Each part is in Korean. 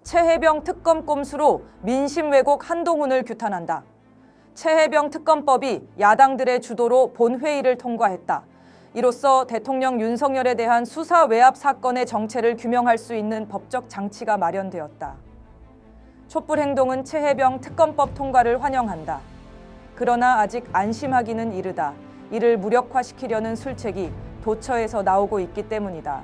최혜병 특검 꼼수로 민심 왜곡 한동훈을 규탄한다. 최혜병 특검법이 야당들의 주도로 본회의를 통과했다. 이로써 대통령 윤석열에 대한 수사 외압 사건의 정체를 규명할 수 있는 법적 장치가 마련되었다. 촛불 행동은 최혜병 특검법 통과를 환영한다. 그러나 아직 안심하기는 이르다. 이를 무력화시키려는 술책이 도처에서 나오고 있기 때문이다.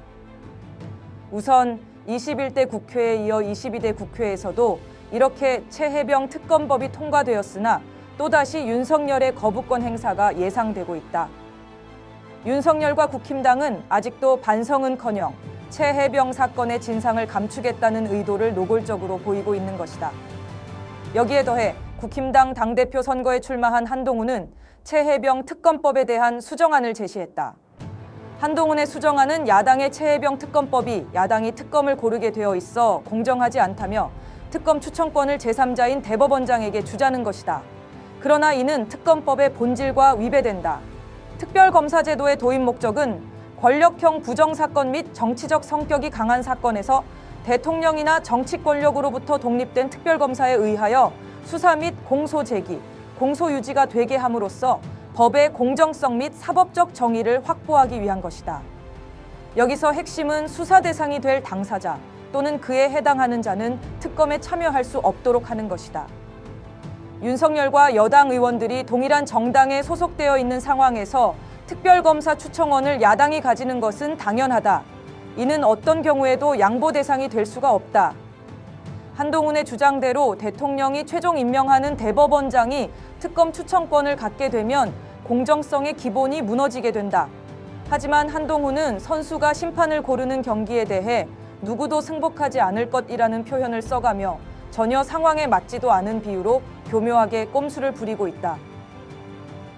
우선 21대 국회에 이어 22대 국회에서도 이렇게 최혜병 특검법이 통과되었으나 또다시 윤석열의 거부권 행사가 예상되고 있다. 윤석열과 국힘당은 아직도 반성은커녕 최혜병 사건의 진상을 감추겠다는 의도를 노골적으로 보이고 있는 것이다. 여기에 더해 국힘당 당대표 선거에 출마한 한동훈은 최혜병 특검법에 대한 수정안을 제시했다. 한동훈의 수정안은 야당의 최혜병 특검법이 야당이 특검을 고르게 되어 있어 공정하지 않다며 특검 추천권을 제3자인 대법원장에게 주자는 것이다. 그러나 이는 특검법의 본질과 위배된다. 특별검사제도의 도입 목적은 권력형 부정사건 및 정치적 성격이 강한 사건에서 대통령이나 정치 권력으로부터 독립된 특별검사에 의하여 수사 및 공소 제기, 공소 유지가 되게 함으로써 법의 공정성 및 사법적 정의를 확보하기 위한 것이다. 여기서 핵심은 수사 대상이 될 당사자 또는 그에 해당하는 자는 특검에 참여할 수 없도록 하는 것이다. 윤석열과 여당 의원들이 동일한 정당에 소속되어 있는 상황에서 특별검사 추천권을 야당이 가지는 것은 당연하다. 이는 어떤 경우에도 양보 대상이 될 수가 없다. 한동훈의 주장대로 대통령이 최종 임명하는 대법원장이 특검 추천권을 갖게 되면 공정성의 기본이 무너지게 된다. 하지만 한동훈은 선수가 심판을 고르는 경기에 대해 누구도 승복하지 않을 것이라는 표현을 써가며 전혀 상황에 맞지도 않은 비유로 교묘하게 꼼수를 부리고 있다.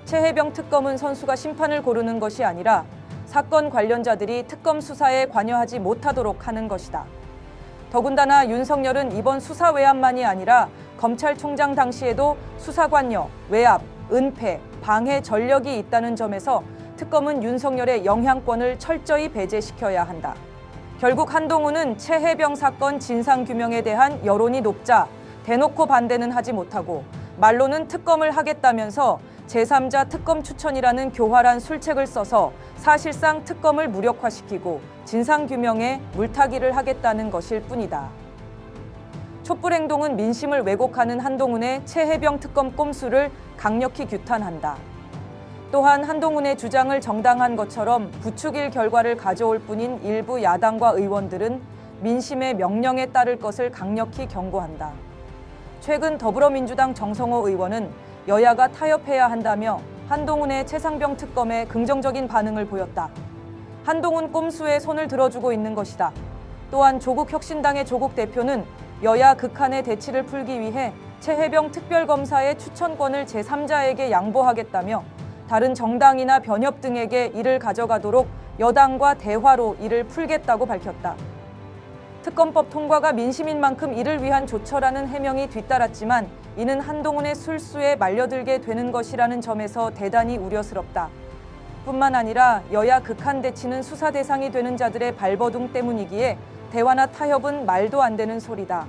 최혜병 특검은 선수가 심판을 고르는 것이 아니라 사건 관련자들이 특검 수사에 관여하지 못하도록 하는 것이다. 더군다나 윤석열은 이번 수사 외압만이 아니라 검찰총장 당시에도 수사관여, 외압, 은폐, 방해 전력이 있다는 점에서 특검은 윤석열의 영향권을 철저히 배제시켜야 한다. 결국 한동훈은 최혜병 사건 진상규명에 대한 여론이 높자 대놓고 반대는 하지 못하고 말로는 특검을 하겠다면서 제3자 특검 추천이라는 교활한 술책을 써서 사실상 특검을 무력화시키고 진상규명에 물타기를 하겠다는 것일 뿐이다. 촛불 행동은 민심을 왜곡하는 한동훈의 최혜병 특검 꼼수를 강력히 규탄한다. 또한 한동훈의 주장을 정당한 것처럼 부추길 결과를 가져올 뿐인 일부 야당과 의원들은 민심의 명령에 따를 것을 강력히 경고한다. 최근 더불어민주당 정성호 의원은 여야가 타협해야 한다며 한동훈의 최상병 특검에 긍정적인 반응을 보였다. 한동훈 꼼수에 손을 들어주고 있는 것이다. 또한 조국혁신당의 조국 대표는 여야 극한의 대치를 풀기 위해 최혜병 특별검사의 추천권을 제3자에게 양보하겠다며 다른 정당이나 변협 등에게 이를 가져가도록 여당과 대화로 이를 풀겠다고 밝혔다. 특검법 통과가 민심인 만큼 이를 위한 조처라는 해명이 뒤따랐지만 이는 한동훈의 술수에 말려들게 되는 것이라는 점에서 대단히 우려스럽다. 뿐만 아니라 여야 극한 대치는 수사 대상이 되는 자들의 발버둥 때문이기에 대화나 타협은 말도 안 되는 소리다.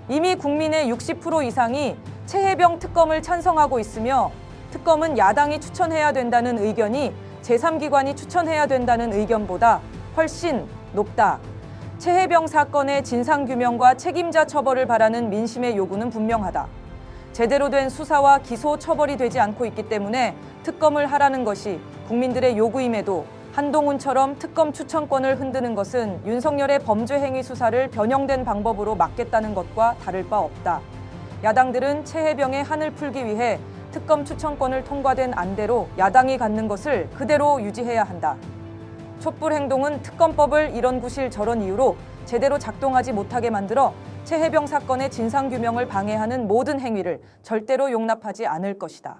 이미 국민의 60% 이상이 최혜병 특검을 찬성하고 있으며 특검은 야당이 추천해야 된다는 의견이 제3기관이 추천해야 된다는 의견보다 훨씬 높다. 최혜병 사건의 진상규명과 책임자 처벌을 바라는 민심의 요구는 분명하다. 제대로 된 수사와 기소 처벌이 되지 않고 있기 때문에 특검을 하라는 것이 국민들의 요구임에도 한동훈처럼 특검 추천권을 흔드는 것은 윤석열의 범죄 행위 수사를 변형된 방법으로 막겠다는 것과 다를 바 없다. 야당들은 최혜병의 한을 풀기 위해 특검 추천권을 통과된 안대로 야당이 갖는 것을 그대로 유지해야 한다. 촛불 행동은 특검법을 이런 구실 저런 이유로 제대로 작동하지 못하게 만들어 최혜병 사건의 진상규명을 방해하는 모든 행위를 절대로 용납하지 않을 것이다.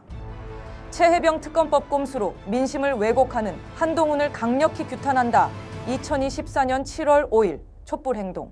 최혜병 특검법 꼼수로 민심을 왜곡하는 한동훈을 강력히 규탄한다. 2024년 7월 5일 촛불 행동.